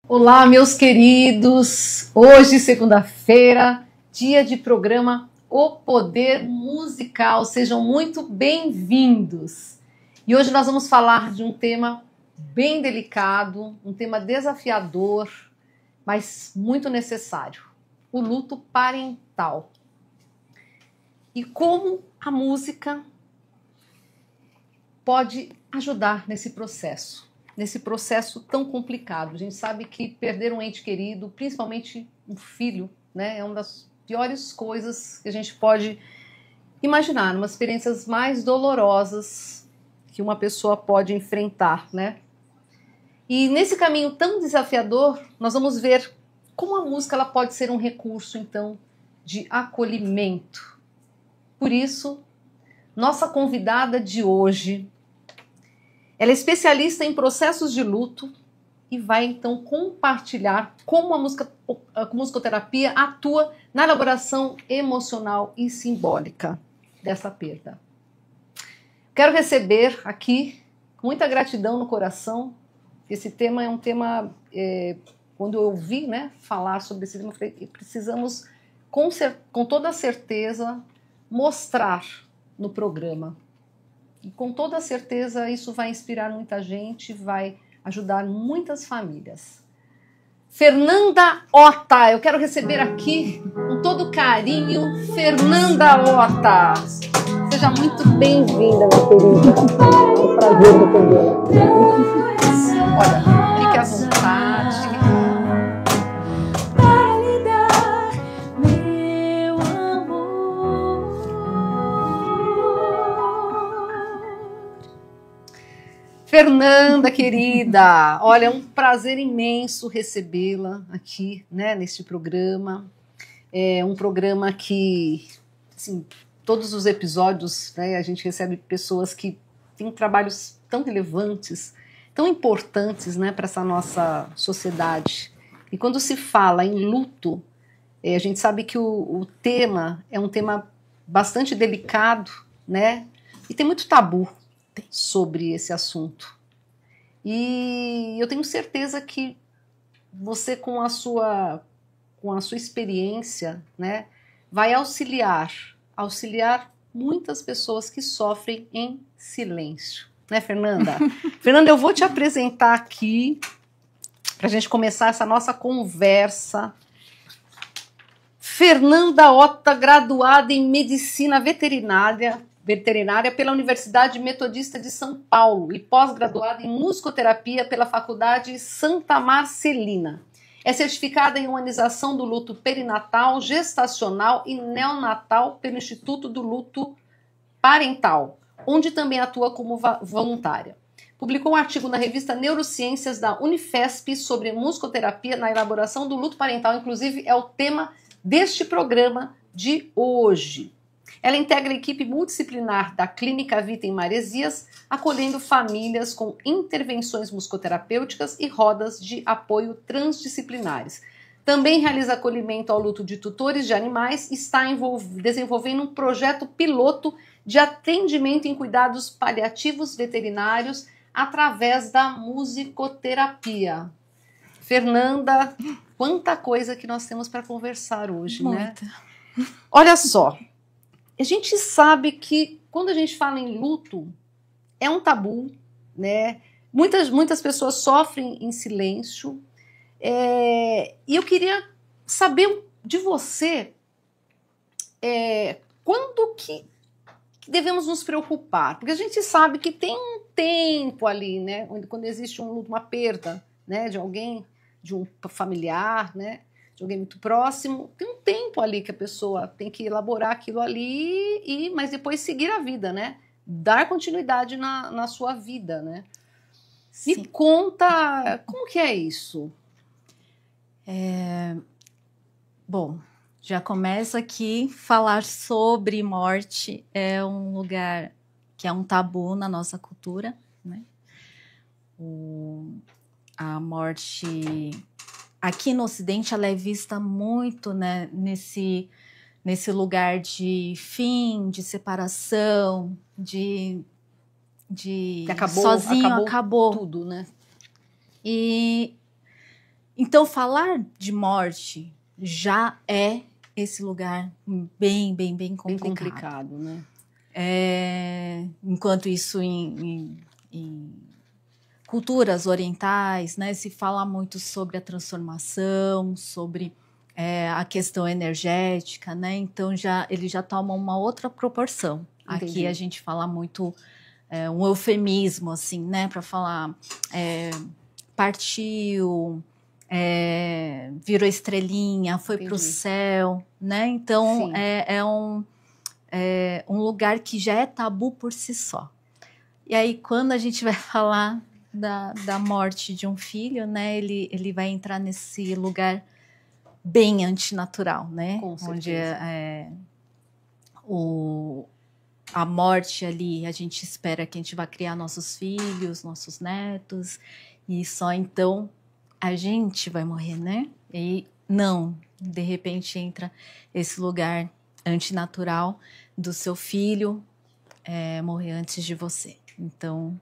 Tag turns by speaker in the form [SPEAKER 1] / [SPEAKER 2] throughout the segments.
[SPEAKER 1] Olá, meus queridos! Hoje, segunda-feira, dia de programa O Poder Musical. Sejam muito bem-vindos! E hoje nós vamos falar de um tema bem delicado, um tema desafiador, mas muito necessário: o luto parental. E como a música pode ajudar nesse processo tão complicado. A gente sabe que perder um ente querido, principalmente um filho, né, é uma das piores coisas que a gente pode imaginar, umas experiências mais dolorosas que uma pessoa pode enfrentar, né? E nesse caminho tão desafiador, nós vamos ver como a música ela pode ser um recurso, então, de acolhimento. Por isso, nossa convidada de hoje, ela é especialista em processos de luto e vai então compartilhar como a musicoterapia atua na elaboração emocional e simbólica dessa perda. Quero receber aqui, com muita gratidão no coração, esse tema é um tema, quando eu ouvi, né, falar sobre esse tema, eu falei que precisamos, com toda certeza, mostrar no programa. E com toda certeza isso vai inspirar muita gente, vai ajudar muitas famílias. Fernanda Ota, eu quero receber aqui com todo carinho, Fernanda Ota. Seja muito bem-vinda, minha querida. É um prazer recebê-la. Olha, fique à vontade. Fernanda, querida, olha, é um prazer imenso recebê-la aqui, né, neste programa. É um programa que, assim, todos os episódios, né, a gente recebe pessoas que têm trabalhos tão relevantes, tão importantes, né, para essa nossa sociedade. E quando se fala em luto, a gente sabe que o tema é um tema bastante delicado, né, e tem muito tabu sobre esse assunto. E eu tenho certeza que você, com a sua experiência, né, vai auxiliar muitas pessoas que sofrem em silêncio. Né, Fernanda? Fernanda, eu vou te apresentar aqui, para a gente começar essa nossa conversa. Fernanda Ota, graduada em Medicina Veterinária pela Universidade Metodista de São Paulo e pós-graduada em Musicoterapia pela Faculdade Santa Marcelina. É certificada em Humanização do Luto Perinatal, Gestacional e Neonatal pelo Instituto do Luto Parental, onde também atua como voluntária. Publicou um artigo na revista Neurociências da Unifesp sobre musicoterapia na elaboração do luto parental, inclusive é o tema deste programa de hoje. Ela integra a equipe multidisciplinar da Clínica Vita em Maresias, acolhendo famílias com intervenções musicoterapêuticas e rodas de apoio transdisciplinares. Também realiza acolhimento ao luto de tutores de animais e está desenvolvendo um projeto piloto de atendimento em cuidados paliativos veterinários através da musicoterapia. Fernanda, quanta coisa que nós temos para conversar hoje,
[SPEAKER 2] Muita.
[SPEAKER 1] Né? Olha só, a gente sabe que quando a gente fala em luto, é um tabu, né? Muitas pessoas sofrem em silêncio. E eu queria saber de você quando que devemos nos preocupar, porque a gente sabe que tem um tempo ali, né? Quando existe um luto, uma perda, né? De alguém, de um familiar, né? De alguém muito próximo, tem um tempo ali que a pessoa tem que elaborar aquilo ali, mas depois seguir a vida, né? Dar continuidade na sua vida, né?
[SPEAKER 2] Sim.
[SPEAKER 1] Me conta, como que é isso?
[SPEAKER 2] Bom, já começa aqui, falar sobre morte é um lugar que é um tabu na nossa cultura, né? A morte aqui no Ocidente ela é vista muito, né, nesse lugar de fim, de separação, de
[SPEAKER 1] Que
[SPEAKER 2] sozinho, acabou
[SPEAKER 1] tudo, né?
[SPEAKER 2] E então falar de morte já é esse lugar bem complicado.
[SPEAKER 1] Bem complicado, né?
[SPEAKER 2] Enquanto isso em culturas orientais, né, se fala muito sobre a transformação, sobre a questão energética, né? Então ele já toma uma outra proporção.
[SPEAKER 1] Entendi.
[SPEAKER 2] Aqui a gente fala muito um eufemismo, assim, né, para falar partiu, virou estrelinha, foi para o céu, né? Então é um lugar que já é tabu por si só. E aí quando a gente vai falar da morte de um filho, né, ele vai entrar nesse lugar bem antinatural, né?
[SPEAKER 1] Com certeza.
[SPEAKER 2] Onde a morte ali, a gente espera que a gente vai criar nossos filhos, nossos netos, e só então a gente vai morrer, né? E não, de repente entra esse lugar antinatural do seu filho morrer antes de você. Então,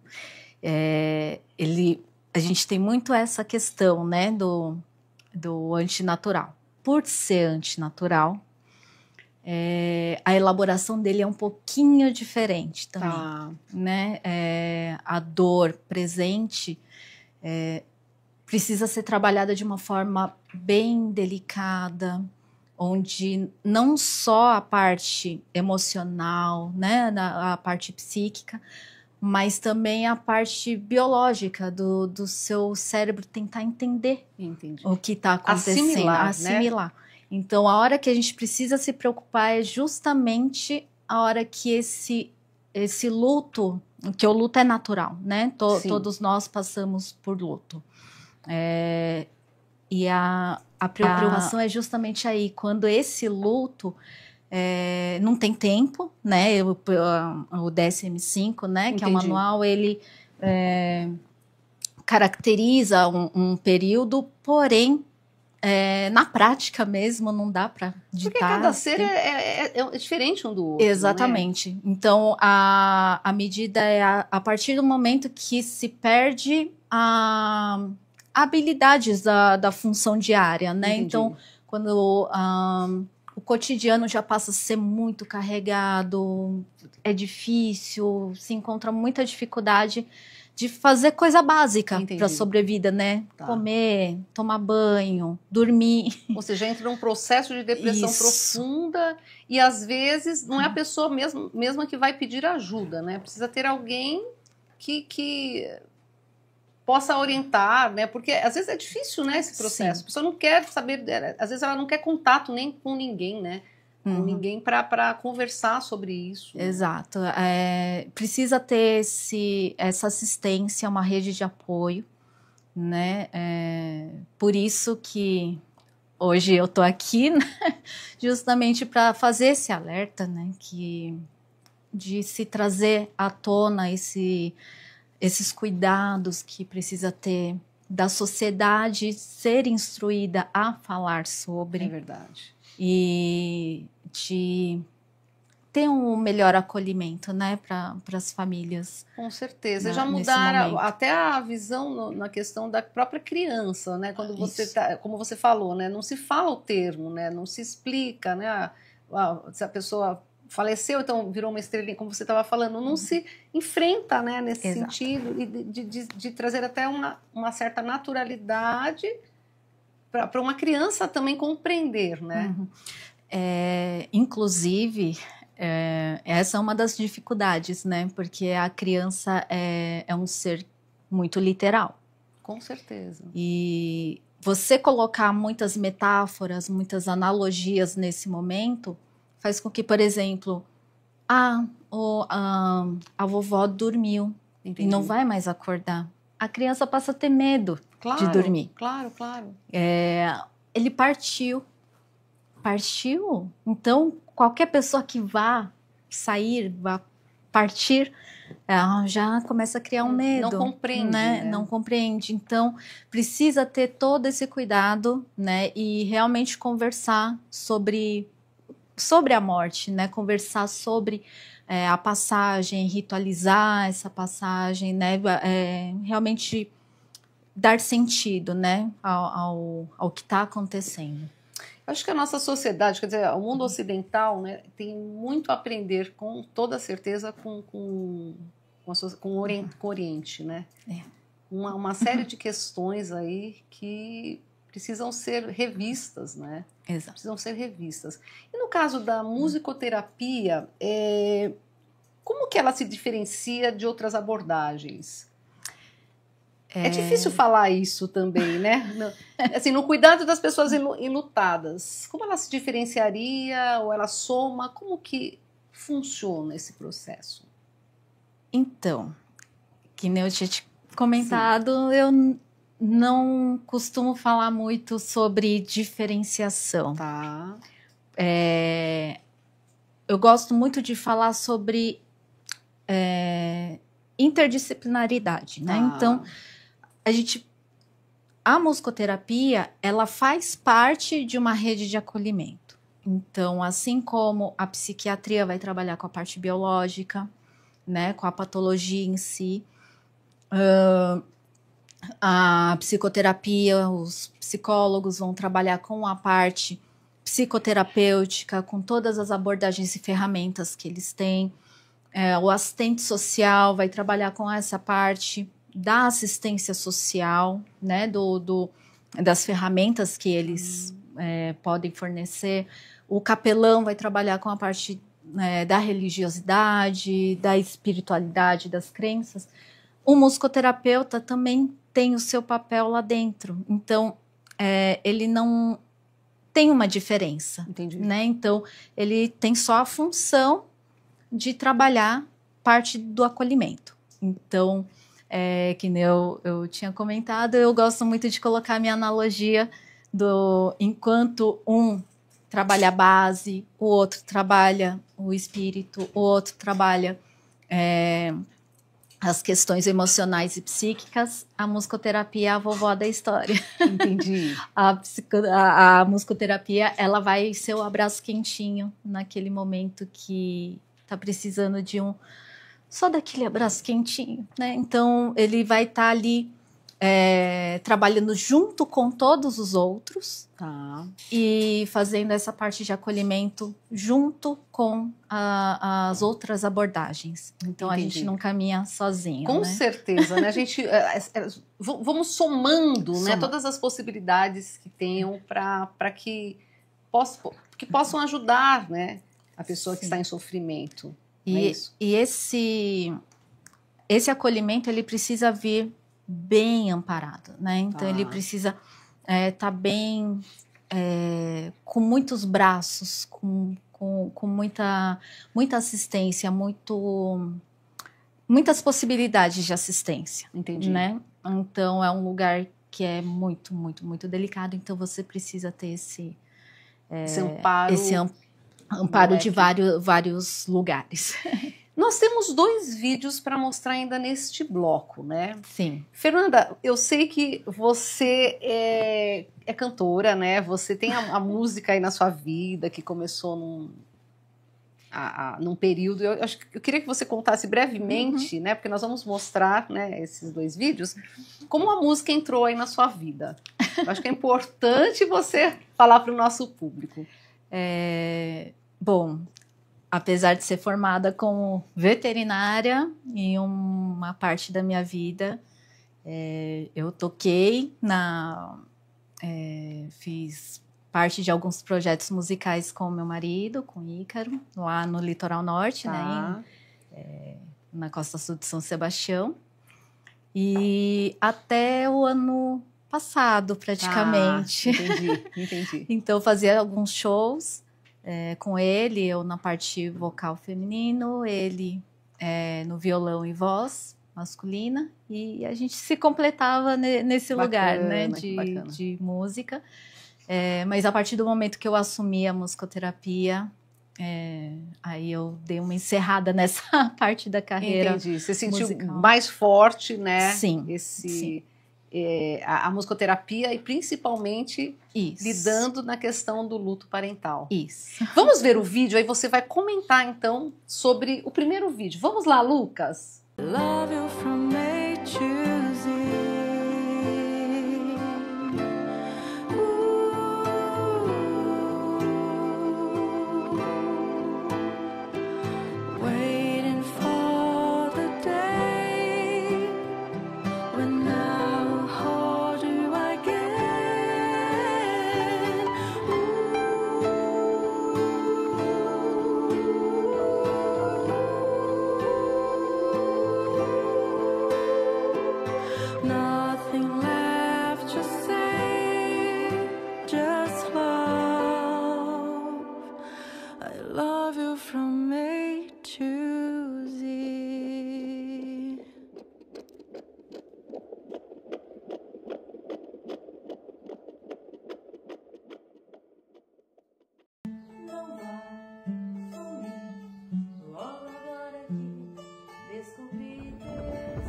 [SPEAKER 2] a gente tem muito essa questão, né, do antinatural. Por ser antinatural, a elaboração dele é um pouquinho diferente também, né? A dor presente precisa ser trabalhada de uma forma bem delicada, onde não só a parte emocional, né, a parte psíquica, mas também a parte biológica do seu cérebro tentar entender o que está acontecendo, assimilar. Né? Então, a hora que a gente precisa se preocupar é justamente a hora que esse luto, que o luto é natural, né? Todos nós passamos por luto. E a preocupação é justamente aí, quando esse luto não tem tempo, né? O DSM-5, né? Que é o manual, ele caracteriza um período, porém, na prática mesmo, não dá para ditar.
[SPEAKER 1] Porque cada ser é diferente um do outro.
[SPEAKER 2] Exatamente.
[SPEAKER 1] Né?
[SPEAKER 2] Então, a medida é a partir do momento que se perde habilidades da função diária, né?
[SPEAKER 1] Entendi.
[SPEAKER 2] Então, quando o cotidiano já passa a ser muito carregado, é difícil, se encontra muita dificuldade de fazer coisa básica para a sobrevida, né? Comer, tomar banho, dormir.
[SPEAKER 1] Ou seja, entra num processo de depressão profunda e às vezes não é a pessoa mesma que vai pedir ajuda, né? Precisa ter alguém que possa orientar, né? Porque às vezes é difícil, né, esse processo. A pessoa não quer saber, às vezes ela não quer contato nem com ninguém, né? Com ninguém para conversar sobre isso.
[SPEAKER 2] Exato. Precisa ter essa assistência, uma rede de apoio, né? Por isso que hoje eu tô aqui, né? Justamente para fazer esse alerta, né? De se trazer à tona esses cuidados que precisa ter, da sociedade ser instruída a falar sobre.
[SPEAKER 1] É verdade.
[SPEAKER 2] E de ter um melhor acolhimento, né, para as famílias.
[SPEAKER 1] Com certeza. Já mudaram até a visão na questão da própria criança, né? Quando você como você falou, né? Não se fala o termo, né? Não se explica, né? Se a pessoa faleceu, então virou uma estrelinha, como você estava falando, não se enfrenta, né, nesse sentido, e de trazer até uma certa naturalidade para uma criança também compreender, né?
[SPEAKER 2] Inclusive, essa é uma das dificuldades, né? Porque a criança é um ser muito literal.
[SPEAKER 1] Com certeza.
[SPEAKER 2] E você colocar muitas metáforas, muitas analogias nesse momento faz com que, por exemplo, a vovó dormiu e não vai mais acordar. A criança passa a ter medo de dormir.
[SPEAKER 1] Claro.
[SPEAKER 2] Ele partiu. Partiu? Então, qualquer pessoa que vá partir, já começa a criar um medo.
[SPEAKER 1] Não compreende,
[SPEAKER 2] né? Não compreende. Então, precisa ter todo esse cuidado, né? E realmente conversar sobre a morte, né? Conversar sobre a passagem, ritualizar essa passagem, né? Realmente dar sentido, né, ao que está acontecendo.
[SPEAKER 1] Acho que a nossa sociedade, quer dizer, o mundo ocidental, né, tem muito a aprender, com toda certeza, com o Oriente, né? Uma série de questões aí que precisam ser revistas, né?
[SPEAKER 2] Exato.
[SPEAKER 1] Precisam ser revistas. E no caso da musicoterapia, como que ela se diferencia de outras abordagens? É difícil falar isso também, né? Assim, no cuidado das pessoas enlutadas, como ela se diferenciaria ou ela soma? Como que funciona esse processo?
[SPEAKER 2] Então, que nem eu tinha te comentado, eu não costumo falar muito sobre diferenciação.
[SPEAKER 1] Tá.
[SPEAKER 2] Eu gosto muito de falar sobre interdisciplinaridade, né? Então, a musicoterapia, ela faz parte de uma rede de acolhimento. Então, assim como a psiquiatria vai trabalhar com a parte biológica, né, com a patologia em si, a psicoterapia, os psicólogos vão trabalhar com a parte psicoterapêutica, com todas as abordagens e ferramentas que eles têm. O assistente social vai trabalhar com essa parte da assistência social, né, das ferramentas que eles podem fornecer. O capelão vai trabalhar com a parte da religiosidade, da espiritualidade, das crenças. O musicoterapeuta também tem o seu papel lá dentro. Então, ele não tem uma diferença.
[SPEAKER 1] Entendi.
[SPEAKER 2] Né? Então, ele tem só a função de trabalhar parte do acolhimento. Então, que nem eu tinha comentado, eu gosto muito de colocar a minha analogia enquanto um trabalha a base, o outro trabalha o espírito, o outro trabalha as questões emocionais e psíquicas, a musicoterapia é a vovó da história.
[SPEAKER 1] Entendi.
[SPEAKER 2] A musicoterapia, ela vai ser o abraço quentinho naquele momento que tá precisando de só daquele abraço quentinho, né? Então, ele vai estar ali trabalhando junto com todos os outros e fazendo essa parte de acolhimento junto com as outras abordagens. Então,
[SPEAKER 1] Entendi.
[SPEAKER 2] a gente não caminha sozinho.
[SPEAKER 1] Com
[SPEAKER 2] né?
[SPEAKER 1] certeza, né? A gente vamos somando, né, todas as possibilidades que tenham para que possam ajudar, né, a pessoa que está em sofrimento.
[SPEAKER 2] E esse acolhimento, ele precisa vir bem amparado, né? Então, ele precisa estar bem, com muitos braços, com muita assistência, muitas possibilidades de assistência.
[SPEAKER 1] Entendi.
[SPEAKER 2] Né? Então, é um lugar que é muito, muito, muito delicado. Então, você precisa ter esse amparo de vários lugares.
[SPEAKER 1] Nós temos 2 vídeos para mostrar ainda neste bloco, né?
[SPEAKER 2] Sim.
[SPEAKER 1] Fernanda, eu sei que você é cantora, né? Você tem a música aí na sua vida, que começou num período. Eu queria que você contasse brevemente, né? Porque nós vamos mostrar, né, esses 2 vídeos, como a música entrou aí na sua vida. Eu acho que é importante você falar para o nosso público.
[SPEAKER 2] Bom, apesar de ser formada como veterinária em uma parte da minha vida, eu toquei fiz parte de alguns projetos musicais com meu marido, com Ícaro, lá no Litoral Norte, né, na Costa Sul de São Sebastião. E até o ano passado, praticamente.
[SPEAKER 1] Entendi.
[SPEAKER 2] Então, eu fazia alguns shows com ele, eu na parte vocal feminino, ele no violão e voz masculina, e a gente se completava nesse lugar, né, de música. Mas a partir do momento que eu assumi a musicoterapia, aí eu dei uma encerrada nessa parte da carreira.
[SPEAKER 1] Entendi. Você sentiu
[SPEAKER 2] musical.
[SPEAKER 1] mais forte, né?
[SPEAKER 2] Sim.
[SPEAKER 1] Esse a musicoterapia e principalmente
[SPEAKER 2] Isso.
[SPEAKER 1] lidando na questão do luto parental.
[SPEAKER 2] Isso.
[SPEAKER 1] Vamos ver o vídeo, aí você vai comentar então sobre o primeiro vídeo. Vamos lá, Lucas?
[SPEAKER 3] Love you from A to Z. Waiting for the day when I'll hold you again. Nothing left to say, just love. I love you from A to Z. Não vai sumir, logo agora que descobri teus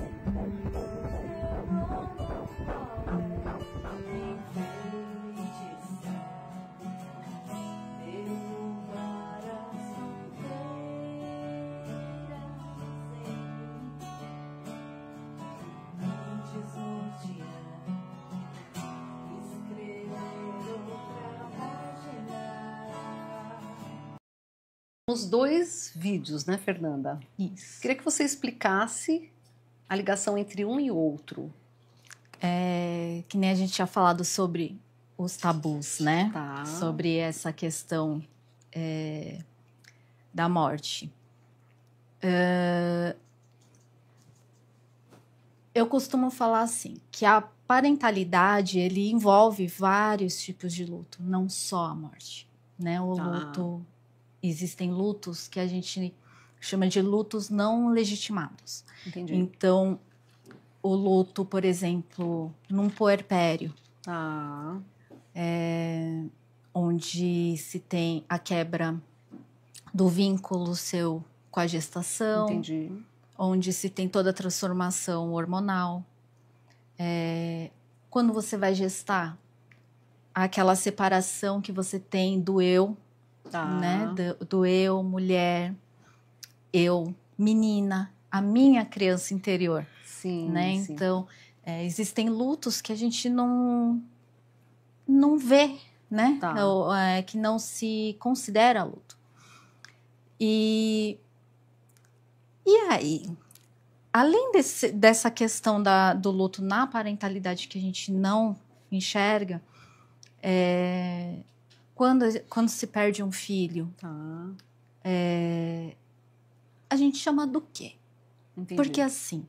[SPEAKER 1] Os dois vídeos, né, Fernanda?
[SPEAKER 2] Isso.
[SPEAKER 1] Queria que você explicasse a ligação entre um e outro.
[SPEAKER 2] Que nem a gente tinha falado sobre os tabus, né?
[SPEAKER 1] Tá.
[SPEAKER 2] Sobre essa questão da morte. Eu costumo falar assim, que a parentalidade, ele envolve vários tipos de luto, não só a morte, né? O
[SPEAKER 1] Tá.
[SPEAKER 2] luto, existem lutos que a gente chama de lutos não legitimados.
[SPEAKER 1] Entendi.
[SPEAKER 2] Então, o luto, por exemplo, num puerpério,
[SPEAKER 1] Tá.
[SPEAKER 2] onde se tem a quebra do vínculo seu com a gestação,
[SPEAKER 1] Entendi.
[SPEAKER 2] onde se tem toda a transformação hormonal. Quando você vai gestar, aquela separação que você tem do eu,
[SPEAKER 1] Tá.
[SPEAKER 2] né? Do eu, mulher, eu, menina, a minha criança interior.
[SPEAKER 1] Sim,
[SPEAKER 2] Né?
[SPEAKER 1] sim.
[SPEAKER 2] Então, existem lutos que a gente não vê, né?
[SPEAKER 1] Tá.
[SPEAKER 2] Que não se considera luto. E aí, além dessa questão do luto na parentalidade que a gente não enxerga, quando se perde um filho,
[SPEAKER 1] Tá.
[SPEAKER 2] a gente chama do quê?
[SPEAKER 1] Entendi.
[SPEAKER 2] Porque assim,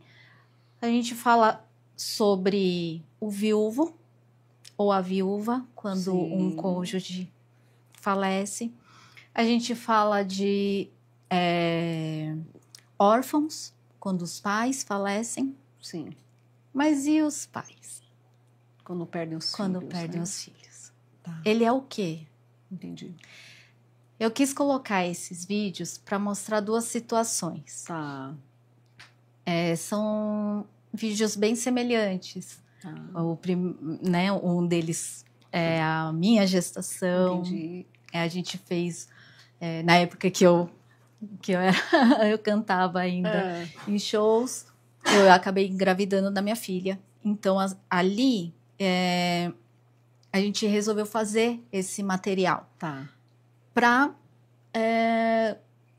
[SPEAKER 2] a gente fala sobre o viúvo ou a viúva, quando
[SPEAKER 1] Sim.
[SPEAKER 2] um cônjuge falece. A gente fala de órfãos, quando os pais falecem.
[SPEAKER 1] Sim.
[SPEAKER 2] Mas e os pais?
[SPEAKER 1] Quando perdem os
[SPEAKER 2] Quando
[SPEAKER 1] filhos.
[SPEAKER 2] perdem
[SPEAKER 1] né?
[SPEAKER 2] os filhos.
[SPEAKER 1] Tá.
[SPEAKER 2] Ele é o quê?
[SPEAKER 1] Entendi.
[SPEAKER 2] Eu quis colocar esses vídeos para mostrar duas situações.
[SPEAKER 1] Tá.
[SPEAKER 2] São vídeos bem semelhantes.
[SPEAKER 1] Tá.
[SPEAKER 2] Né, um deles é a minha gestação.
[SPEAKER 1] Entendi.
[SPEAKER 2] A gente fez, na época que eu eu cantava ainda em shows, eu acabei engravidando da minha filha. Então, ali, a gente resolveu fazer esse material
[SPEAKER 1] Tá.
[SPEAKER 2] para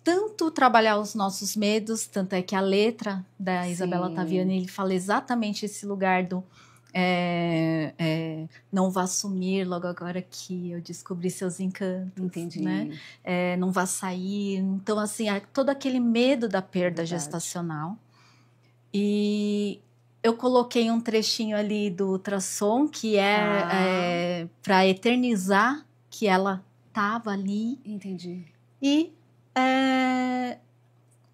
[SPEAKER 2] tanto trabalhar os nossos medos, tanto é que a letra da
[SPEAKER 1] Sim.
[SPEAKER 2] Isabela Taviani, ele fala exatamente esse lugar do não vá sumir logo agora que eu descobri seus encantos.
[SPEAKER 1] Entendi.
[SPEAKER 2] Né? Não vá sair. Então, assim, todo aquele medo da perda
[SPEAKER 1] Verdade.
[SPEAKER 2] gestacional. E eu coloquei um trechinho ali do ultrassom, que para eternizar que ela estava ali.
[SPEAKER 1] Entendi.
[SPEAKER 2] E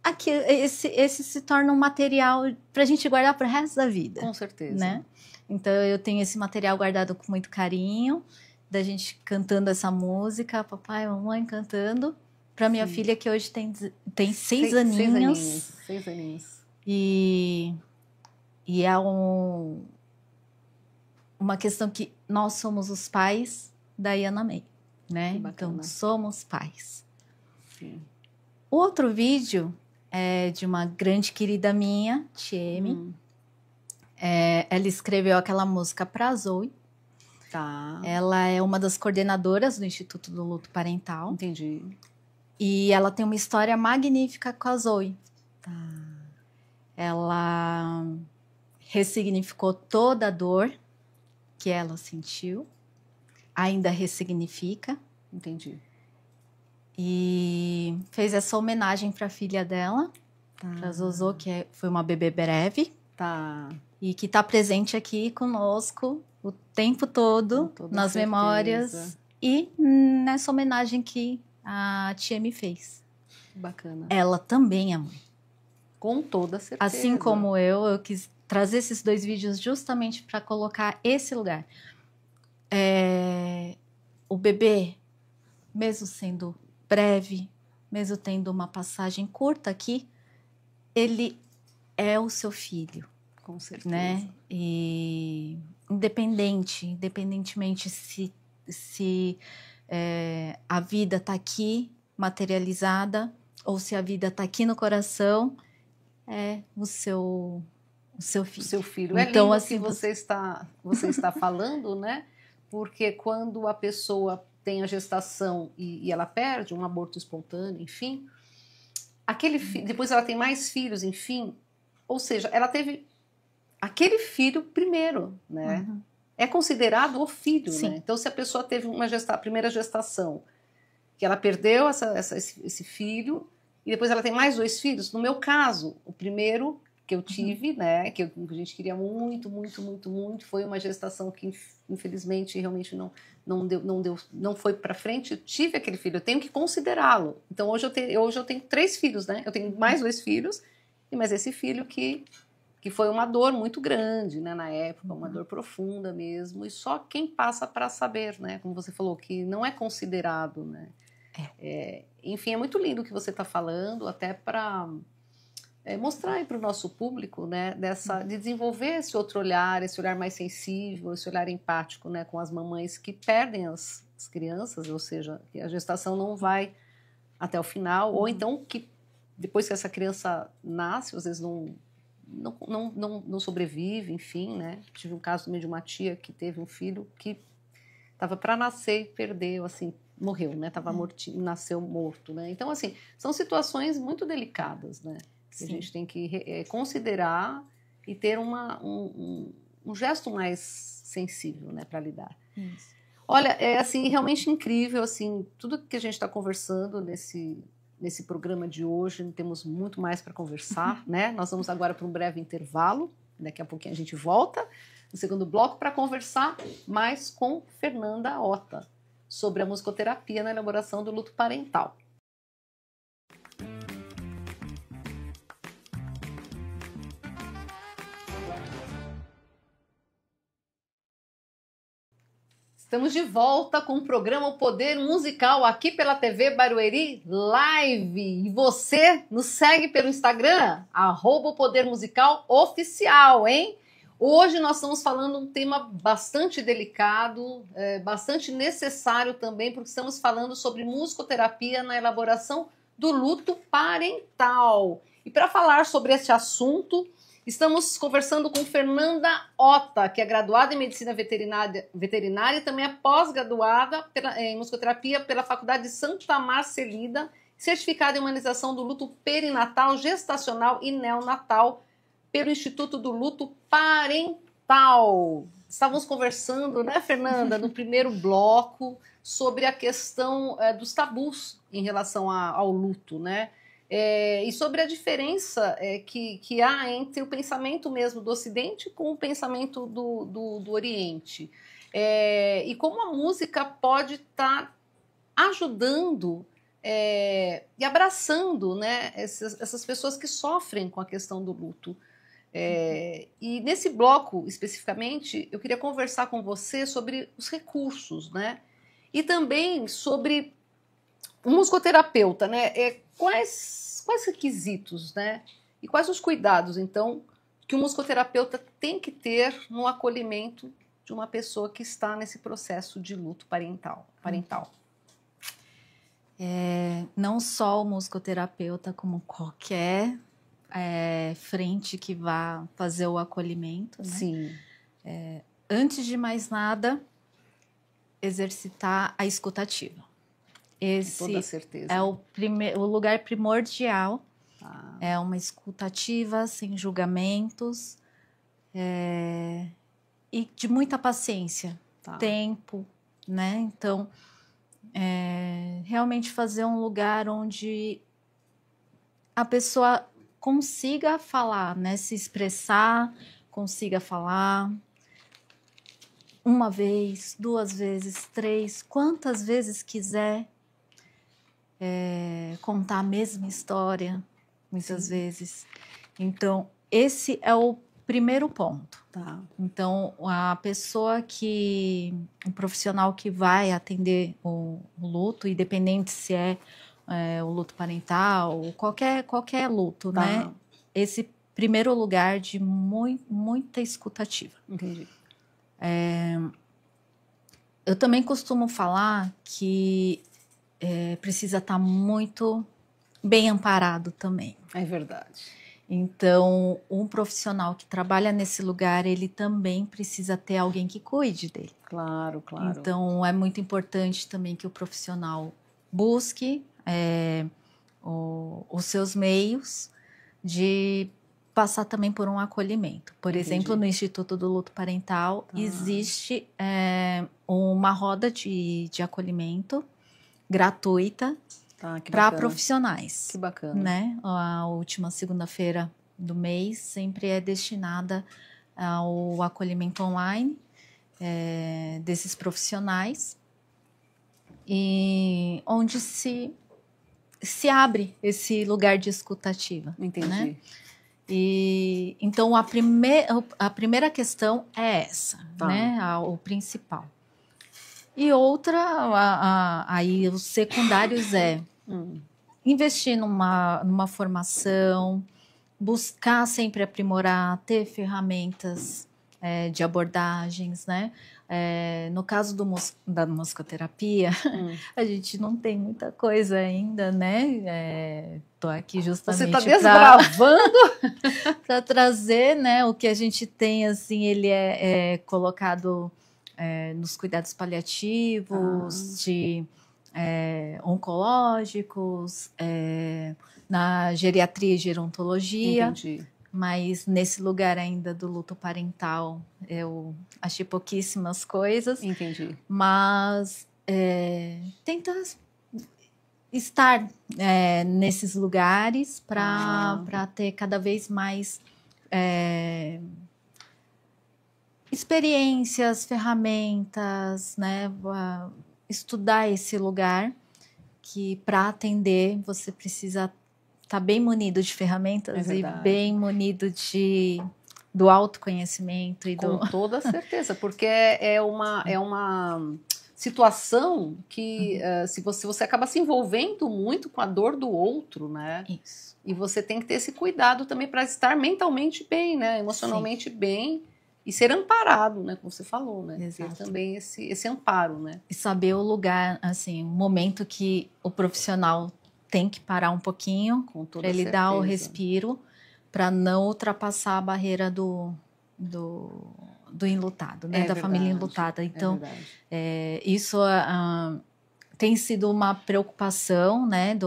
[SPEAKER 2] aqui, esse se torna um material para a gente guardar para o resto da vida.
[SPEAKER 1] Com certeza.
[SPEAKER 2] Né? Então, eu tenho esse material guardado com muito carinho, da gente cantando essa música, papai e mamãe cantando, para minha filha, que hoje tem 6 aninhos.
[SPEAKER 1] 6 aninhos.
[SPEAKER 2] E é uma questão que nós somos os pais da Yana May, né?
[SPEAKER 1] Que bacana.
[SPEAKER 2] Então, somos pais.
[SPEAKER 1] Sim.
[SPEAKER 2] O outro vídeo é de uma grande querida minha, Tieme. Ela escreveu aquela música pra Zoe.
[SPEAKER 1] Tá.
[SPEAKER 2] Ela é uma das coordenadoras do Instituto do Luto Parental.
[SPEAKER 1] Entendi.
[SPEAKER 2] E ela tem uma história magnífica com a Zoe.
[SPEAKER 1] Tá.
[SPEAKER 2] Ela ressignificou toda a dor que ela sentiu. Ainda ressignifica.
[SPEAKER 1] Entendi.
[SPEAKER 2] E fez essa homenagem para a filha dela, para Zozô, que foi uma bebê breve.
[SPEAKER 1] Tá.
[SPEAKER 2] E que está presente aqui conosco o tempo todo,
[SPEAKER 1] Com toda
[SPEAKER 2] nas
[SPEAKER 1] certeza.
[SPEAKER 2] memórias. E nessa homenagem que a tia me fez.
[SPEAKER 1] Bacana.
[SPEAKER 2] Ela também é mãe.
[SPEAKER 1] Com toda certeza.
[SPEAKER 2] Assim como eu quis trazer esses 2 vídeos justamente para colocar esse lugar. O bebê, mesmo sendo breve, mesmo tendo uma passagem curta aqui, ele é o seu filho,
[SPEAKER 1] Com certeza.
[SPEAKER 2] né? E independentemente se a vida está aqui materializada ou se a vida está aqui no coração, é o seu filho.
[SPEAKER 1] O seu filho.
[SPEAKER 2] Então,
[SPEAKER 1] É lindo
[SPEAKER 2] assim,
[SPEAKER 1] que você está falando, né? Porque quando a pessoa tem a gestação e ela perde um aborto espontâneo, enfim, depois ela tem mais filhos, enfim, ou seja, ela teve aquele filho primeiro, né?
[SPEAKER 2] Uhum.
[SPEAKER 1] É considerado o filho,
[SPEAKER 2] Sim.
[SPEAKER 1] né? Então, se a pessoa teve a primeira gestação, que ela perdeu esse filho, e depois ela tem mais 2 filhos, no meu caso, o primeiro que eu tive, né, que a gente queria muito, muito, muito, muito, foi uma gestação que infelizmente realmente não foi para frente. Eu tive aquele filho, eu tenho que considerá-lo. Então hoje eu tenho 3 filhos, né? Eu tenho mais 2 filhos, mas esse filho que foi uma dor muito grande, né, na época, uma dor profunda mesmo, e só quem passa para saber, né, como você falou, que não é considerado, né. Enfim, é muito lindo o que você está falando, até para mostrar aí para o nosso público, né, de desenvolver esse outro olhar, esse olhar mais sensível, esse olhar empático, né, com as mamães que perdem as crianças, ou seja, que a gestação não vai até o final, ou então que depois que essa criança nasce, às vezes não sobrevive, enfim, né. Tive um caso também de uma tia que teve um filho que estava para nascer e perdeu, assim, morreu, né, nasceu morto, né. Então, assim, são situações muito delicadas, né. Que a gente tem que considerar e ter um gesto mais sensível, né, para lidar.
[SPEAKER 2] Isso.
[SPEAKER 1] Olha, é assim, realmente incrível, assim, tudo que a gente está conversando nesse programa de hoje, temos muito mais para conversar, né? Nós vamos agora para um breve intervalo, daqui a pouquinho a gente volta no segundo bloco para conversar mais com Fernanda Ota sobre a musicoterapia na elaboração do luto parental. Estamos de volta com o programa O Poder Musical aqui pela TV Barueri Live. E você nos segue pelo Instagram, @podermusicaloficial, hein? Hoje nós estamos falando um tema bastante delicado, bastante necessário também, porque estamos falando sobre musicoterapia na elaboração do luto parental. E para falar sobre esse assunto, estamos conversando com Fernanda Ota, que é graduada em Medicina Veterinária e também é pós-graduada em musicoterapia pela Faculdade de Santa Marcelida, certificada em humanização do luto perinatal, gestacional e neonatal pelo Instituto do Luto Parental. Estávamos conversando, né, Fernanda, no primeiro bloco, sobre a questão dos tabus em relação ao luto, né? E sobre a diferença que há entre o pensamento mesmo do Ocidente com o pensamento do Oriente. E como a música pode estar ajudando e abraçando, né, essas pessoas que sofrem com a questão do luto. E nesse bloco, especificamente, eu queria conversar com você sobre os recursos, né? E também sobre o musicoterapeuta, né? Quais requisitos, né? E quais os cuidados, então, que o musicoterapeuta tem que ter no acolhimento de uma pessoa que está nesse processo de luto parental.
[SPEAKER 2] Não só o musicoterapeuta, como qualquer frente que vá fazer o acolhimento, né?
[SPEAKER 1] Sim,
[SPEAKER 2] Antes de mais nada, exercitar a escutativa.
[SPEAKER 1] com toda
[SPEAKER 2] Esse
[SPEAKER 1] certeza.
[SPEAKER 2] é o lugar primordial.
[SPEAKER 1] Ah,
[SPEAKER 2] É uma escutativa sem julgamentos e de muita paciência,
[SPEAKER 1] tá.
[SPEAKER 2] tempo, né? Então, realmente fazer um lugar onde a pessoa consiga falar, né? Se expressar, consiga falar uma vez, 2 vezes, 3, quantas vezes quiser, contar a mesma história, muitas vezes. Então, esse é o primeiro ponto.
[SPEAKER 1] Tá.
[SPEAKER 2] Então, o profissional que vai atender o luto, independente se é o luto parental, ou qualquer luto,
[SPEAKER 1] Tá.
[SPEAKER 2] né? Esse primeiro lugar de muita escutativa.
[SPEAKER 1] Entendi.
[SPEAKER 2] Eu também costumo falar que precisa estar muito bem amparado também.
[SPEAKER 1] É verdade.
[SPEAKER 2] Então, um profissional que trabalha nesse lugar, ele também precisa ter alguém que cuide dele.
[SPEAKER 1] Claro, claro.
[SPEAKER 2] Então, é muito importante também que o profissional busque os seus meios de passar também por um acolhimento. Por
[SPEAKER 1] Entendi.
[SPEAKER 2] exemplo, no Instituto do Luto Parental,
[SPEAKER 1] Tá.
[SPEAKER 2] existe uma roda de acolhimento gratuita
[SPEAKER 1] Tá, que
[SPEAKER 2] para
[SPEAKER 1] bacana.
[SPEAKER 2] profissionais.
[SPEAKER 1] Que bacana.
[SPEAKER 2] Né? A última segunda-feira do mês sempre é destinada ao acolhimento online desses profissionais, e onde se abre esse lugar de escutativa.
[SPEAKER 1] Entendi.
[SPEAKER 2] Né? E então a primeira questão é essa,
[SPEAKER 1] Tá.
[SPEAKER 2] né? O principal. E outra, aí os secundários investir numa formação, buscar sempre aprimorar, ter ferramentas de abordagens, né? No caso da musicoterapia, a gente não tem muita coisa ainda, né? Tô aqui
[SPEAKER 1] Você
[SPEAKER 2] justamente
[SPEAKER 1] está desbravando.
[SPEAKER 2] para trazer, né? O que a gente tem, assim, ele é colocado nos cuidados paliativos, oncológicos, na geriatria e gerontologia.
[SPEAKER 1] Entendi.
[SPEAKER 2] Mas nesse lugar ainda do luto parental, eu achei pouquíssimas coisas.
[SPEAKER 1] Entendi.
[SPEAKER 2] Mas tenta estar nesses lugares para ter cada vez mais experiências, ferramentas, né? Estudar esse lugar, que para atender você precisa estar bem munido de ferramentas e bem munido do autoconhecimento e
[SPEAKER 1] Com toda certeza, porque é uma situação que se você acaba se envolvendo muito com a dor do outro, né?
[SPEAKER 2] Isso.
[SPEAKER 1] E você tem que ter esse cuidado também para estar mentalmente bem, né? Emocionalmente bem e ser amparado, né? Como você falou, né?
[SPEAKER 2] Exato.
[SPEAKER 1] Ter também esse amparo, né?
[SPEAKER 2] E saber o lugar, assim, o momento que o profissional tem que parar um pouquinho
[SPEAKER 1] Com toda
[SPEAKER 2] para ele
[SPEAKER 1] certeza.
[SPEAKER 2] dar o respiro, para não ultrapassar a barreira do enlutado, né? Da família enlutada. Então, isso tem sido uma preocupação, né?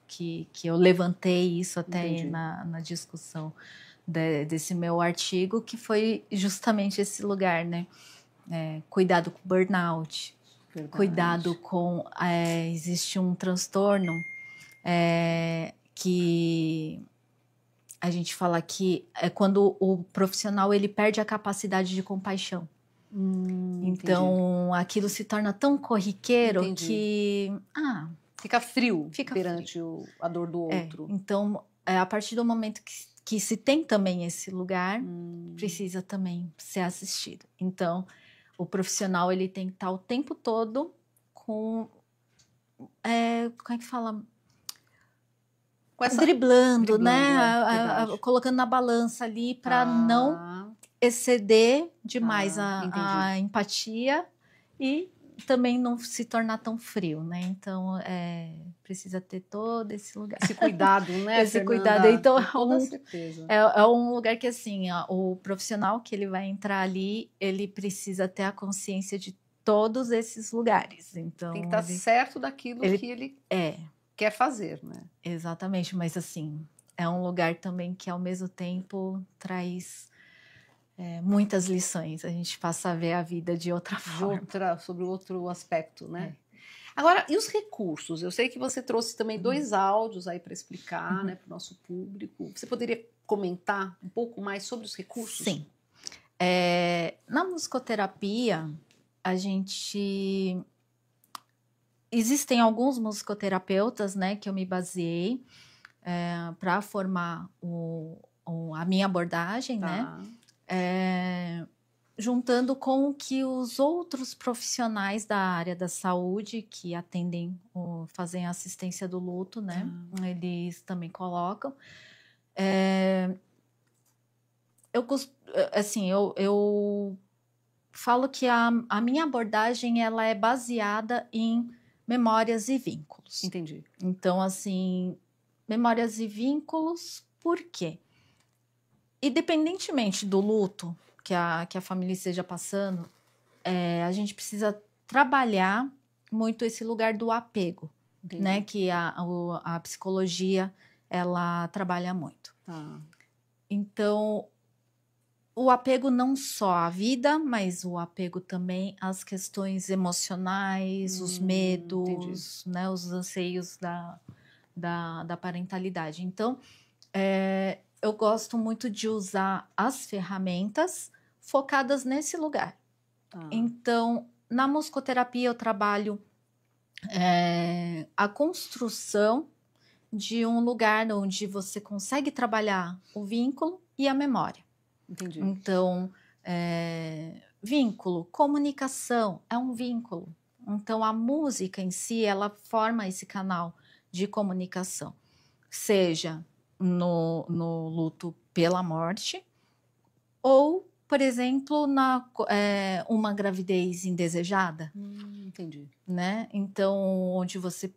[SPEAKER 2] Que eu levantei isso até na discussão desse meu artigo, que foi justamente esse lugar, né? Cuidado com burnout, cuidado com... existe um transtorno que a gente fala que é quando o profissional ele perde a capacidade de compaixão. Então, aquilo se torna tão corriqueiro que...
[SPEAKER 1] fica frio perante a dor do outro.
[SPEAKER 2] Então, a partir do momento que se tem também esse lugar, precisa também ser assistido. Então, o profissional ele tem que estar o tempo todo com... como é que fala? Driblando, né? Colocando na balança ali para não exceder demais
[SPEAKER 1] Entendi.
[SPEAKER 2] a empatia e também não se tornar tão frio, né? Então, precisa ter todo esse lugar.
[SPEAKER 1] Esse cuidado, né,
[SPEAKER 2] Esse
[SPEAKER 1] Fernanda?
[SPEAKER 2] cuidado. Então,
[SPEAKER 1] Com toda certeza.
[SPEAKER 2] é um lugar que, assim, o profissional que ele vai entrar ali, ele precisa ter a consciência de todos esses lugares. Então,
[SPEAKER 1] Tem que estar certo daquilo que ele quer fazer, né?
[SPEAKER 2] Exatamente, mas assim, é um lugar também que ao mesmo tempo traz muitas lições. A gente passa a ver a vida de outra forma.
[SPEAKER 1] Sobre outro aspecto, né? Agora, e os recursos? Eu sei que você trouxe também 2 áudios aí para explicar, né, para o nosso público. Você poderia comentar um pouco mais sobre os recursos?
[SPEAKER 2] Sim. Na musicoterapia, existem alguns musicoterapeutas, né, que eu me baseei para formar a minha abordagem, né? Juntando com o que os outros profissionais da área da saúde que atendem, fazem a assistência do luto, né? Eles também colocam. Eu falo que a minha abordagem ela é baseada em memórias e vínculos.
[SPEAKER 1] Entendi.
[SPEAKER 2] Então, assim, memórias e vínculos, por quê? Independentemente do luto que a família esteja passando, a gente precisa trabalhar muito esse lugar do apego,
[SPEAKER 1] Entendi.
[SPEAKER 2] né? Que a psicologia, ela trabalha muito. Então, o apego não só à vida, mas o apego também às questões emocionais, os medos, né? Os anseios da parentalidade. Então, eu gosto muito de usar as ferramentas focadas nesse lugar. Então, na musicoterapia eu trabalho a construção de um lugar onde você consegue trabalhar o vínculo e a memória.
[SPEAKER 1] Entendi.
[SPEAKER 2] Então, vínculo, comunicação é um vínculo. Então, a música em si, ela forma esse canal de comunicação. Seja no luto pela morte, ou, por exemplo, uma gravidez indesejada.
[SPEAKER 1] Entendi.
[SPEAKER 2] Né? Então, onde você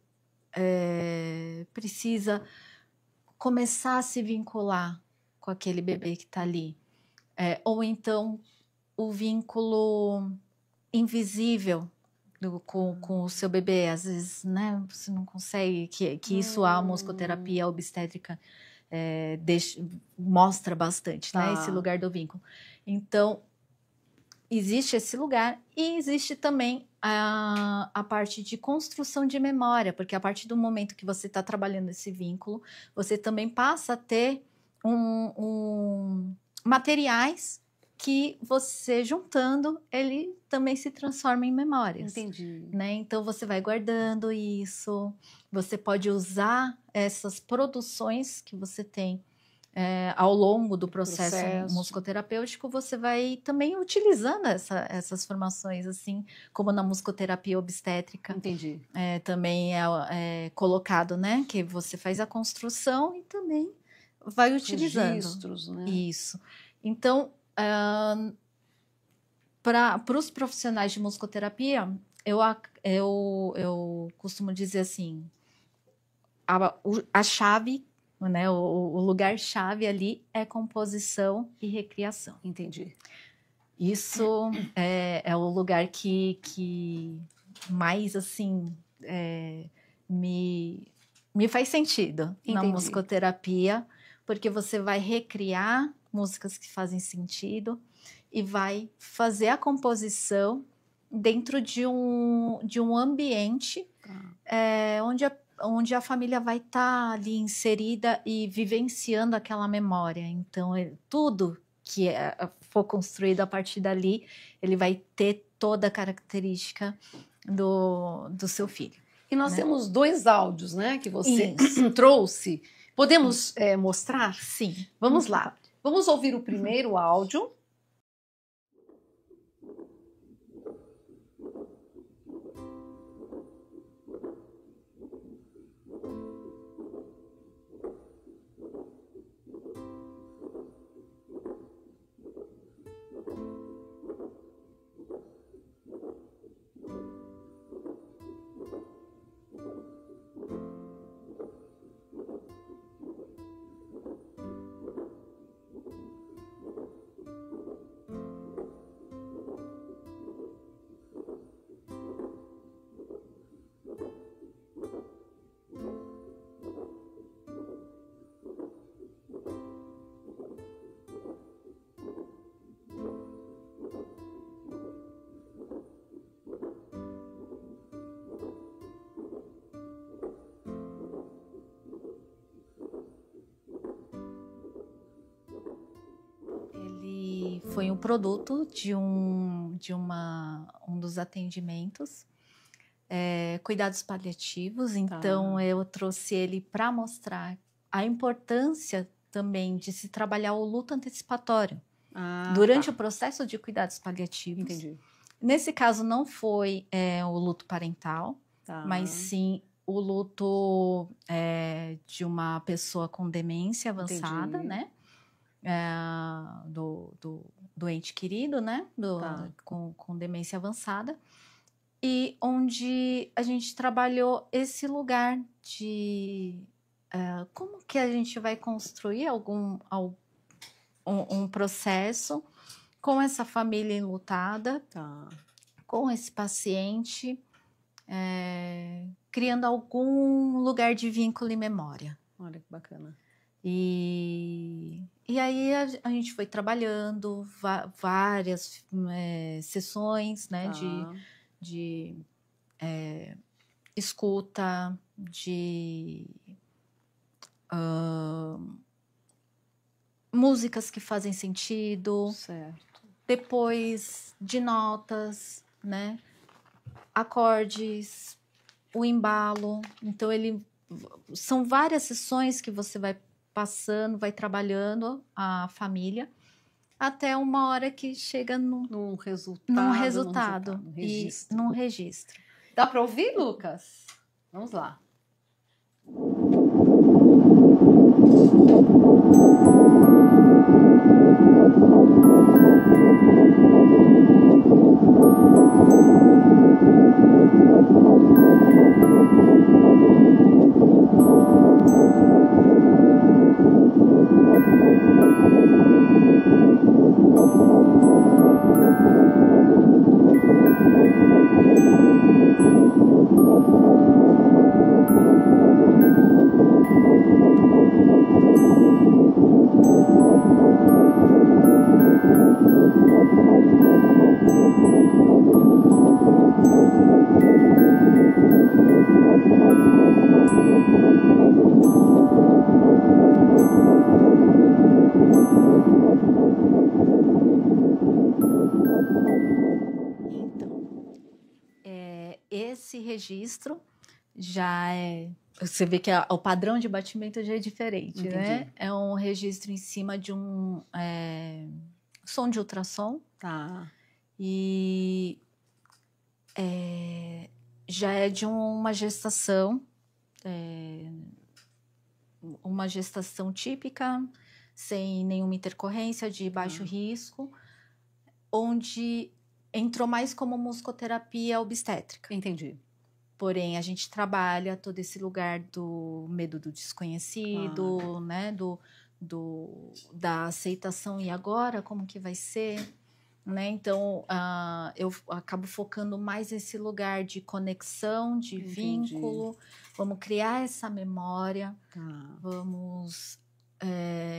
[SPEAKER 2] precisa começar a se vincular com aquele bebê que está ali. Ou então, o vínculo invisível com o seu bebê. Às vezes, né, você não consegue, que isso a musicoterapia obstétrica mostra bastante, né, esse lugar do vínculo. Então, existe esse lugar e existe também a parte de construção de memória, porque a partir do momento que você está trabalhando esse vínculo, você também passa a ter materiais que você juntando, ele também se transforma em memórias.
[SPEAKER 1] Entendi.
[SPEAKER 2] Né? Então, você vai guardando isso, você pode usar essas produções que você tem ao longo do processo musicoterapêutico, você vai também utilizando essas formações, assim, como na musicoterapia obstétrica.
[SPEAKER 1] Entendi.
[SPEAKER 2] Também é colocado, né? Que você faz a construção e também vai utilizando.
[SPEAKER 1] Registros, né?
[SPEAKER 2] Isso. Então, para os profissionais de musicoterapia, eu costumo dizer assim, a chave, né, o lugar-chave ali é composição e recriação.
[SPEAKER 1] Entendi.
[SPEAKER 2] Isso é o lugar que mais, assim, me faz sentido. Entendi. Na musicoterapia, porque você vai recriar músicas que fazem sentido e vai fazer a composição dentro de um ambiente onde a família vai estar ali inserida e vivenciando aquela memória. Então, tudo que for construído a partir dali, ele vai ter toda a característica do seu filho.
[SPEAKER 1] E nós temos 2 áudios, né, que você trouxe. Podemos mostrar?
[SPEAKER 2] Sim.
[SPEAKER 1] Vamos lá. Vamos ouvir o primeiro áudio.
[SPEAKER 2] foi um produto de um dos atendimentos, cuidados paliativos. Então, eu trouxe ele para mostrar a importância também de se trabalhar o luto antecipatório durante o processo de cuidados paliativos.
[SPEAKER 1] Entendi.
[SPEAKER 2] Nesse caso, não foi o luto parental, mas sim o luto de uma pessoa com demência avançada,
[SPEAKER 1] Entendi.
[SPEAKER 2] né? Do ente querido, né? Com demência avançada. E onde a gente trabalhou esse lugar de como que a gente vai construir um processo com essa família enlutada, com esse paciente, criando algum lugar de vínculo e memória.
[SPEAKER 1] Olha que bacana.
[SPEAKER 2] E aí a gente foi trabalhando várias sessões, né, de escuta, de músicas que fazem sentido,
[SPEAKER 1] Certo.
[SPEAKER 2] depois de notas, né, acordes, o embalo. Então são várias sessões que você vai passando, vai trabalhando a família até uma hora que chega
[SPEAKER 1] Num resultado. Num registro.
[SPEAKER 2] num registro.
[SPEAKER 1] Dá para ouvir, Lucas? Vamos lá.
[SPEAKER 2] Esse registro já você vê que o padrão de batimento já é diferente, né? É um registro em cima de um som de ultrassom. E já é de uma gestação, típica, sem nenhuma intercorrência, de baixo risco, onde entrou mais como musicoterapia obstétrica.
[SPEAKER 1] Entendi.
[SPEAKER 2] Porém, a gente trabalha todo esse lugar do medo do desconhecido, né? Da aceitação. E agora, como que vai ser? Né? Então, eu acabo focando mais nesse lugar de conexão, de vínculo. Vamos criar essa memória. Vamos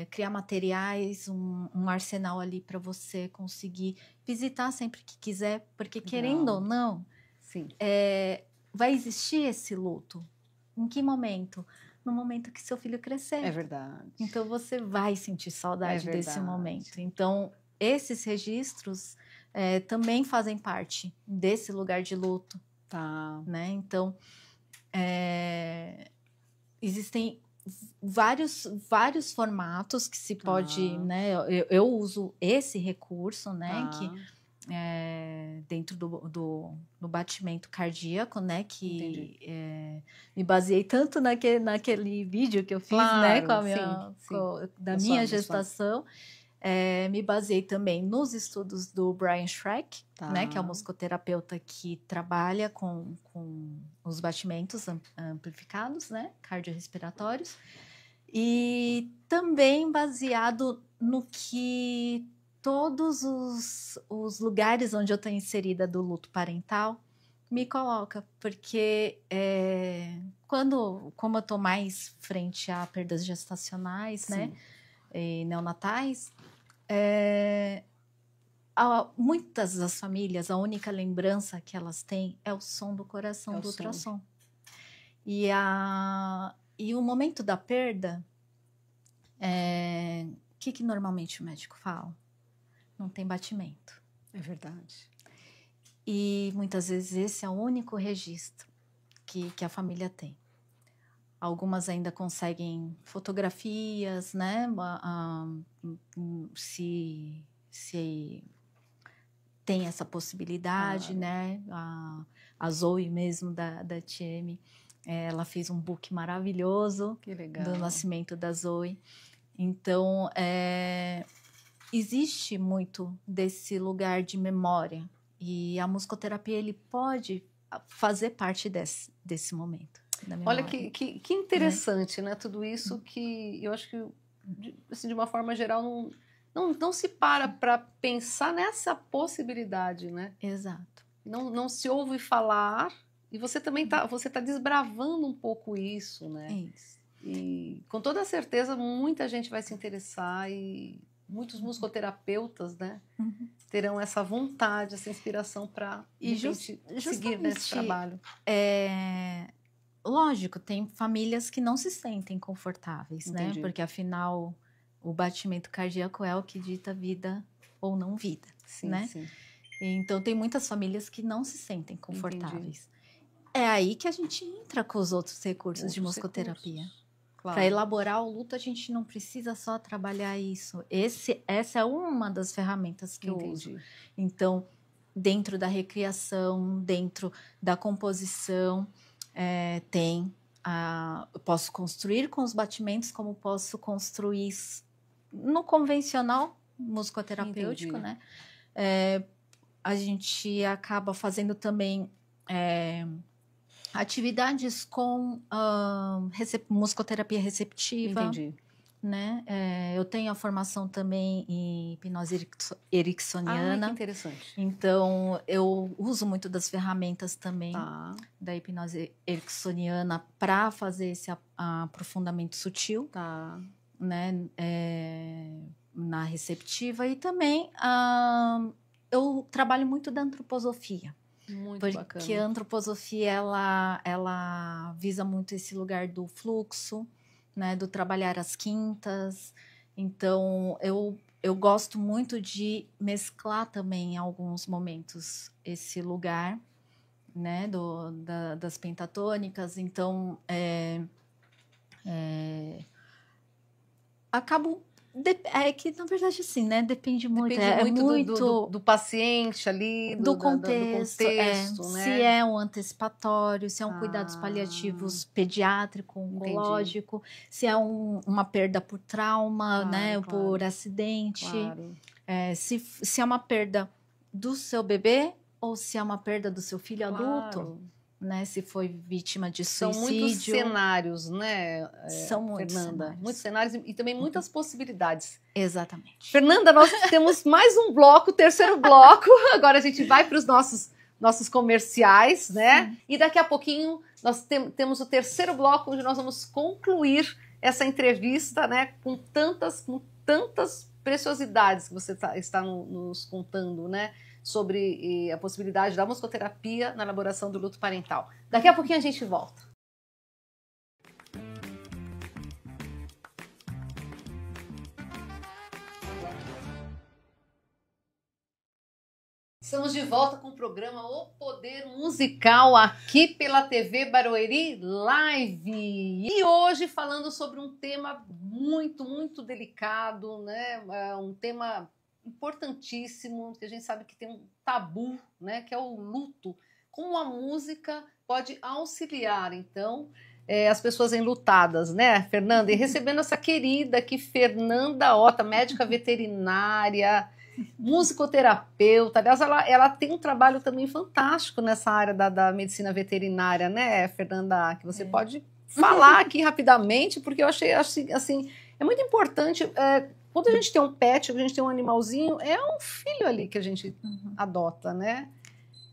[SPEAKER 2] criar materiais, um arsenal ali para você conseguir visitar sempre que quiser, porque querendo ou não, vai existir esse luto. Em que momento? No momento que seu filho crescer.
[SPEAKER 1] É verdade.
[SPEAKER 2] Então você vai sentir saudade desse momento. Então esses registros também fazem parte desse lugar de luto, né? Então existem vários formatos que se pode, né? Eu uso esse recurso, né? Que dentro do batimento cardíaco, né? Que me baseei tanto naquele vídeo que eu fiz, né? Com a minha gestação. Me baseei também nos estudos do Brian Schreck, né? Que é o musicoterapeuta que trabalha com os batimentos amplificados, né? Cardiorrespiratórios. E também baseado no que todos os lugares onde eu estou inserida do luto parental me coloca, porque como eu estou mais frente a perdas gestacionais, né, e neonatais, muitas das famílias, a única lembrança que elas têm é o som do coração do ultrassom. E o momento da perda, o que normalmente o médico fala? não tem batimento.
[SPEAKER 1] É verdade.
[SPEAKER 2] E muitas vezes esse é o único registro que a família tem. Algumas ainda conseguem fotografias, né? Se tem essa possibilidade,
[SPEAKER 1] Claro.
[SPEAKER 2] né? A Zoe mesmo, da TM, ela fez um book maravilhoso
[SPEAKER 1] Que legal.
[SPEAKER 2] do nascimento da Zoe. Então, existe muito desse lugar de memória. E a musicoterapia, ele pode fazer parte desse momento da memória.
[SPEAKER 1] Olha que interessante, né? Tudo isso que eu acho que, assim, de uma forma geral, não se para pensar nessa possibilidade, né?
[SPEAKER 2] Exato.
[SPEAKER 1] Não se ouve falar, e você também tá desbravando um pouco isso,
[SPEAKER 2] É
[SPEAKER 1] né?
[SPEAKER 2] isso.
[SPEAKER 1] E com toda certeza muita gente vai se interessar e muitos musicoterapeutas, né,
[SPEAKER 2] Uhum.
[SPEAKER 1] terão essa vontade, essa inspiração para
[SPEAKER 2] E
[SPEAKER 1] seguir
[SPEAKER 2] justamente,
[SPEAKER 1] nesse trabalho.
[SPEAKER 2] Lógico, tem famílias que não se sentem confortáveis, né?
[SPEAKER 1] Entendi.
[SPEAKER 2] Porque afinal, o batimento cardíaco é o que dita vida ou não vida,
[SPEAKER 1] Sim,
[SPEAKER 2] né?
[SPEAKER 1] sim.
[SPEAKER 2] Então, tem muitas famílias que não se sentem confortáveis. É aí que a gente entra com os outros recursos de
[SPEAKER 1] Outros
[SPEAKER 2] musicoterapia.
[SPEAKER 1] recursos. Claro.
[SPEAKER 2] Para elaborar o luto, a gente não precisa só trabalhar isso. Essa é uma das ferramentas que eu uso.
[SPEAKER 1] Entendi.
[SPEAKER 2] Então, dentro da recriação, dentro da composição, eu posso construir com os batimentos, como posso construir no convencional musicoterapêutico,
[SPEAKER 1] Entendi.
[SPEAKER 2] né? A gente acaba fazendo também atividades com musicoterapia receptiva.
[SPEAKER 1] Entendi.
[SPEAKER 2] Né? Eu tenho a formação também em hipnose
[SPEAKER 1] Ah, que
[SPEAKER 2] ericksoniana.
[SPEAKER 1] interessante.
[SPEAKER 2] Então, eu uso muito das ferramentas também
[SPEAKER 1] Tá,
[SPEAKER 2] da hipnose ericksoniana para fazer esse aprofundamento sutil,
[SPEAKER 1] tá.
[SPEAKER 2] né? Na receptiva. E também eu trabalho muito da antroposofia.
[SPEAKER 1] Muito
[SPEAKER 2] Porque
[SPEAKER 1] bacana.
[SPEAKER 2] a antroposofia, ela visa muito esse lugar do fluxo, né, do trabalhar as quintas. Então, eu gosto muito de mesclar também em alguns momentos esse lugar, né, das pentatônicas. Então, acabo... É que, na verdade, assim, né, depende muito.
[SPEAKER 1] Depende muito
[SPEAKER 2] muito
[SPEAKER 1] do paciente ali,
[SPEAKER 2] do
[SPEAKER 1] do
[SPEAKER 2] contexto,
[SPEAKER 1] contexto, né?
[SPEAKER 2] se é um antecipatório, se é um cuidados
[SPEAKER 1] Ah.
[SPEAKER 2] paliativos pediátrico,
[SPEAKER 1] Entendi.
[SPEAKER 2] oncológico, se é uma perda por trauma,
[SPEAKER 1] Claro,
[SPEAKER 2] né,
[SPEAKER 1] claro.
[SPEAKER 2] por acidente,
[SPEAKER 1] Claro.
[SPEAKER 2] se é uma perda do seu bebê ou se é uma perda do seu filho adulto,
[SPEAKER 1] Claro.
[SPEAKER 2] né, se foi vítima de
[SPEAKER 1] São
[SPEAKER 2] suicídio.
[SPEAKER 1] muitos cenários, né,
[SPEAKER 2] São muitos
[SPEAKER 1] Fernanda?
[SPEAKER 2] cenários.
[SPEAKER 1] Muitos cenários e também muitas possibilidades.
[SPEAKER 2] Exatamente.
[SPEAKER 1] Fernanda, nós temos mais um bloco, terceiro bloco. Agora a gente vai para os nossos comerciais, né?
[SPEAKER 2] Sim.
[SPEAKER 1] E daqui a pouquinho nós temos o terceiro bloco, onde nós vamos concluir essa entrevista, né? Com tantas preciosidades que você está nos contando, né? Sobre a possibilidade da musicoterapia na elaboração do luto parental. Daqui a pouquinho a gente volta. Estamos de volta com o programa O Poder Musical aqui pela TV Barueri Live. E hoje falando sobre um tema muito delicado, né? Um tema importantíssimo, que a gente sabe que tem um tabu, né? Que é o luto. Como a música pode auxiliar, então, as pessoas enlutadas, né, Fernanda? E recebendo essa querida aqui, Fernanda Ota, médica veterinária, musicoterapeuta. Aliás, ela tem um trabalho também fantástico nessa área da medicina veterinária, né, Fernanda? Que você pode falar aqui rapidamente, porque eu achei assim, é muito importante. Quando a gente tem um pet, a gente tem um animalzinho, é um filho ali que a gente adota, né?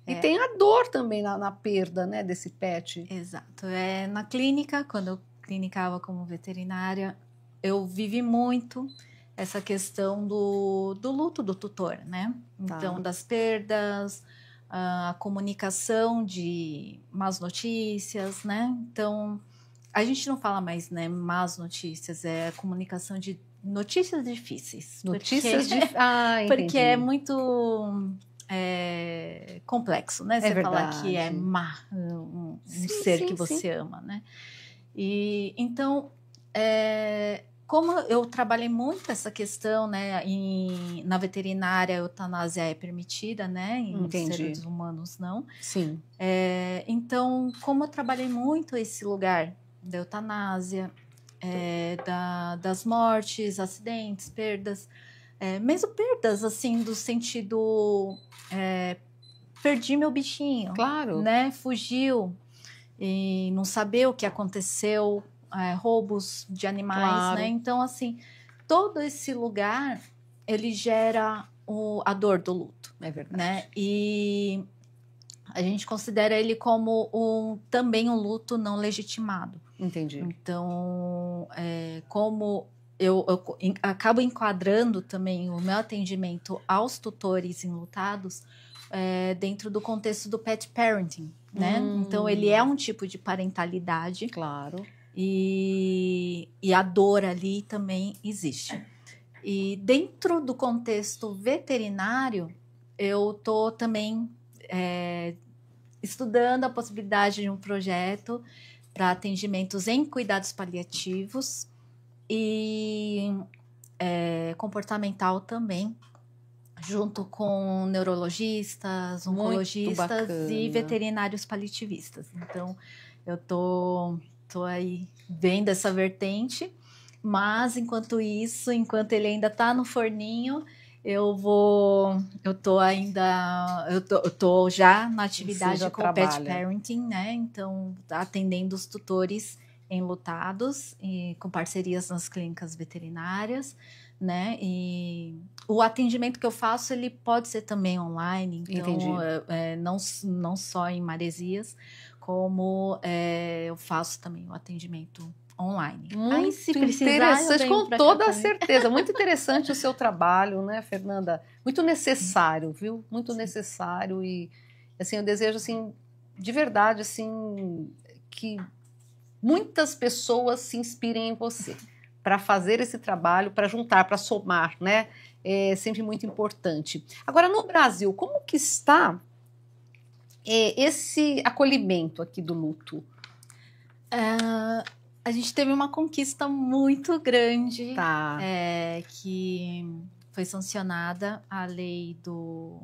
[SPEAKER 1] E tem a dor também na perda, né, desse pet.
[SPEAKER 2] Exato. Na clínica, quando eu clinicava como veterinária, eu vivi muito essa questão do luto do tutor, né? Então, das perdas, a comunicação de más notícias, né? Então, a gente não fala mais, né, más notícias, é a comunicação de notícias difíceis.
[SPEAKER 1] Notícias
[SPEAKER 2] porque,
[SPEAKER 1] de... Ah, entendi.
[SPEAKER 2] porque é muito complexo, né? Você falar que é
[SPEAKER 1] verdade.
[SPEAKER 2] um
[SPEAKER 1] Sim,
[SPEAKER 2] ser
[SPEAKER 1] sim,
[SPEAKER 2] que você
[SPEAKER 1] sim.
[SPEAKER 2] ama, né? E então, como eu trabalhei muito essa questão, né? Na veterinária, a eutanásia é permitida, né? Em
[SPEAKER 1] Entendi.
[SPEAKER 2] seres humanos não.
[SPEAKER 1] Sim.
[SPEAKER 2] Então, como eu trabalhei muito esse lugar da eutanásia, das mortes, acidentes, perdas, mesmo perdas, assim, do sentido, perdi meu bichinho,
[SPEAKER 1] Claro.
[SPEAKER 2] né? Fugiu e não saber o que aconteceu, roubos de animais,
[SPEAKER 1] Claro.
[SPEAKER 2] né? Então, assim, todo esse lugar, ele gera a dor do luto,
[SPEAKER 1] É verdade.
[SPEAKER 2] né? E a gente considera ele como também um luto não legitimado.
[SPEAKER 1] Entendi.
[SPEAKER 2] Então, como eu acabo enquadrando também o meu atendimento aos tutores enlutados dentro do contexto do pet parenting, né? Então, ele é um tipo de parentalidade.
[SPEAKER 1] Claro.
[SPEAKER 2] E a dor ali também existe. E dentro do contexto veterinário, eu estou também estudando a possibilidade de um projeto para atendimentos em cuidados paliativos e comportamental também, junto com neurologistas, oncologistas e veterinários paliativistas. Então, eu tô aí vendo essa vertente, mas enquanto ele ainda está no forninho, eu tô já na atividade com o pet parenting, né? Então, atendendo os tutores enlutados e com parcerias nas clínicas veterinárias, né? E o atendimento que eu faço, ele pode ser também online, então não só em Maresias, como eu faço também o atendimento online.
[SPEAKER 1] Muito interessante, com toda certeza. Muito interessante o seu trabalho, né, Fernanda? Muito necessário, viu? Muito necessário e, assim, eu desejo, assim, de verdade, assim, que muitas pessoas se inspirem em você para fazer esse trabalho, para juntar, para somar, né? É sempre muito importante. Agora, no Brasil, como que está esse acolhimento aqui do luto?
[SPEAKER 2] A gente teve uma conquista muito grande,
[SPEAKER 1] Tá.
[SPEAKER 2] que foi sancionada a lei do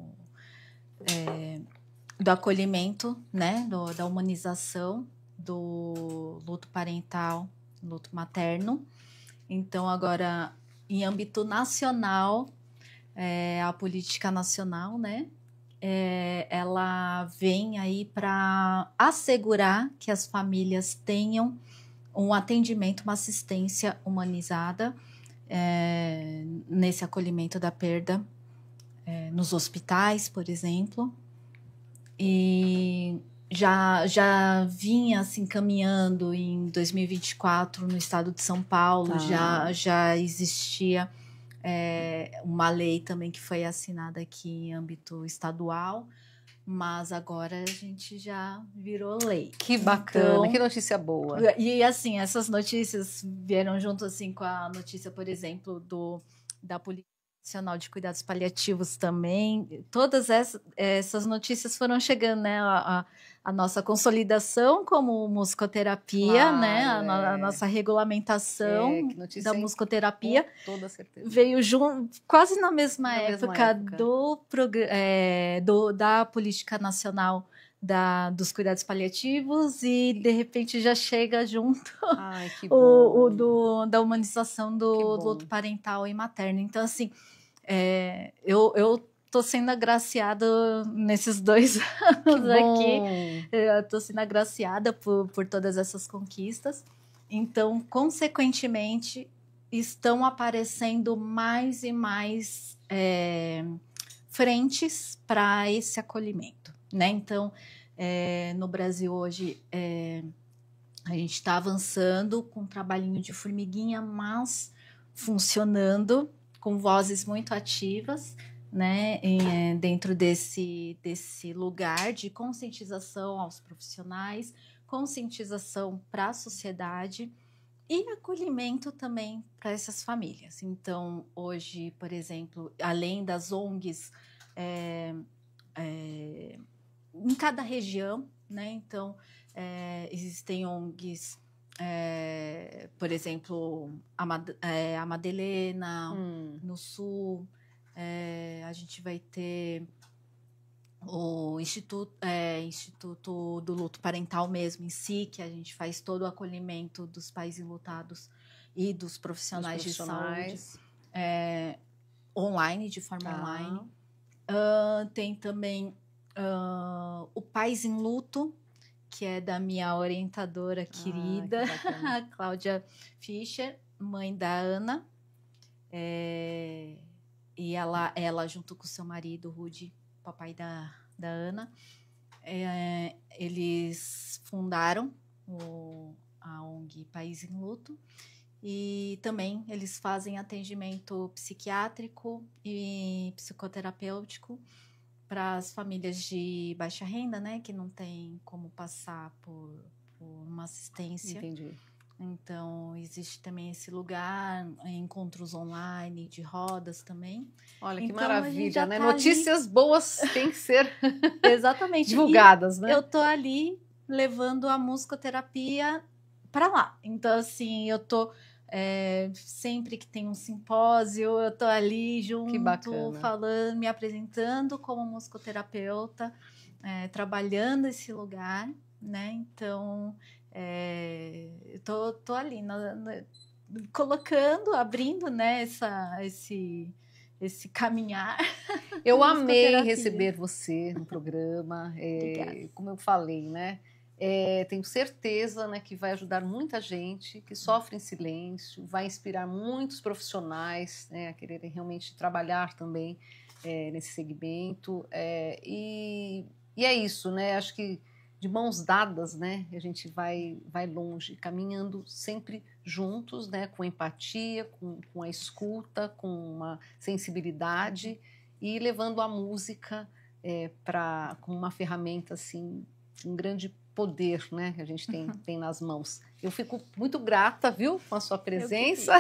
[SPEAKER 2] acolhimento, né, da humanização do luto parental, luto materno. Então, agora, em âmbito nacional, a política nacional, né, ela vem aí para assegurar que as famílias tenham um atendimento, uma assistência humanizada nesse acolhimento da perda, nos hospitais, por exemplo. E já vinha assim caminhando em 2024 no estado de São Paulo, já existia uma lei também que foi assinada aqui em âmbito estadual, mas agora a gente já virou lei.
[SPEAKER 1] Que bacana, então, que notícia boa.
[SPEAKER 2] E assim, essas notícias vieram junto assim com a notícia, por exemplo, da Política Nacional de Cuidados Paliativos também. Todas essas notícias foram chegando, né? A nossa consolidação como musicoterapia, claro, né? A nossa regulamentação da musicoterapia.
[SPEAKER 1] Com toda certeza.
[SPEAKER 2] Veio quase na mesma época da Política Nacional dos Cuidados Paliativos e, de repente, já chega junto da humanização do luto parental e materno. Então, assim, eu tô sendo agraciada nesses 2 anos aqui. Eu tô sendo agraciada por todas essas conquistas. Então, consequentemente, estão aparecendo mais e mais frentes para esse acolhimento, né? Então, no Brasil hoje, a gente está avançando com um trabalhinho de formiguinha, mas funcionando, com vozes muito ativas, né? Dentro desse lugar de conscientização aos profissionais, conscientização para a sociedade, E acolhimento também para essas famílias. Então, hoje, por exemplo, além das ONGs, em cada região, né? Então, existem ONGs, por exemplo, a Madelena, no Sul, a gente vai ter o Instituto do Luto Parental mesmo em si, que a gente faz todo o acolhimento dos pais enlutados e dos profissionais de saúde online, de forma online. Tem também o Pais em Luto, que é da minha orientadora querida, a Cláudia Fischer, mãe da Ana. E ela, junto com seu marido, Rudy, papai da Ana, eles fundaram a ONG País em Luto, e também eles fazem atendimento psiquiátrico e psicoterapêutico para as famílias de baixa renda, né, que não tem como passar por uma assistência.
[SPEAKER 1] Entendi.
[SPEAKER 2] Então, existe também esse lugar, encontros online, de rodas também.
[SPEAKER 1] Olha, que
[SPEAKER 2] Então,
[SPEAKER 1] maravilha, né?
[SPEAKER 2] tá
[SPEAKER 1] Notícias boas têm que ser
[SPEAKER 2] exatamente
[SPEAKER 1] divulgadas, né?
[SPEAKER 2] Eu tô ali levando a musicoterapia para lá. Então, assim, eu tô sempre que tem um simpósio, eu tô ali junto, falando, me apresentando como musicoterapeuta, trabalhando esse lugar, né? Então, eu tô ali colocando, abrindo, né, esse caminhar.
[SPEAKER 1] Eu amei receber você no programa. Como eu falei, né? Tenho certeza, né, que vai ajudar muita gente que sofre em silêncio, vai inspirar muitos profissionais, né, a quererem realmente trabalhar também nesse segmento. E é isso, né? Acho que de mãos dadas, né, a gente vai longe, caminhando sempre juntos, né, com empatia, com a escuta, com uma sensibilidade e levando a música como uma ferramenta assim, um grande poder, né, que a gente tem nas mãos. Eu fico muito grata, viu, com a sua presença.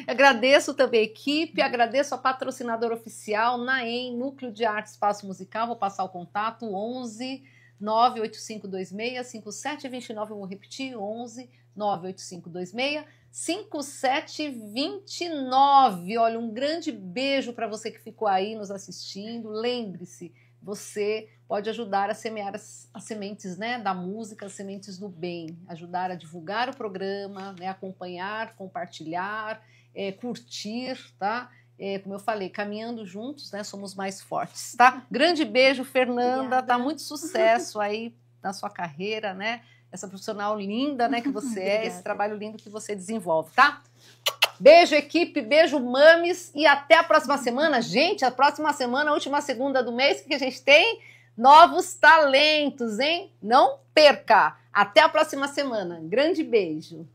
[SPEAKER 1] Agradeço também a equipe, agradeço a patrocinadora oficial, Naem, Núcleo de Arte Espaço Musical. Vou passar o contato, 11 98526-5729, eu vou repetir, 11 98526-5729. Olha, um grande beijo para você que ficou aí nos assistindo. Lembre-se, você pode ajudar a semear as sementes, né, da música, as sementes do bem, ajudar a divulgar o programa, né, acompanhar, compartilhar, curtir, tá? Como eu falei, caminhando juntos, né, somos mais fortes, tá? Grande beijo, Fernanda,
[SPEAKER 2] Obrigada.
[SPEAKER 1] tá muito sucesso aí na sua carreira, né? Essa profissional linda, né, que você é, esse trabalho lindo que você desenvolve, tá? Beijo, equipe, beijo, mames, e até a próxima semana. Gente, a próxima semana, a última segunda do mês, que a gente tem novos talentos, hein? Não perca! Até a próxima semana. Grande beijo!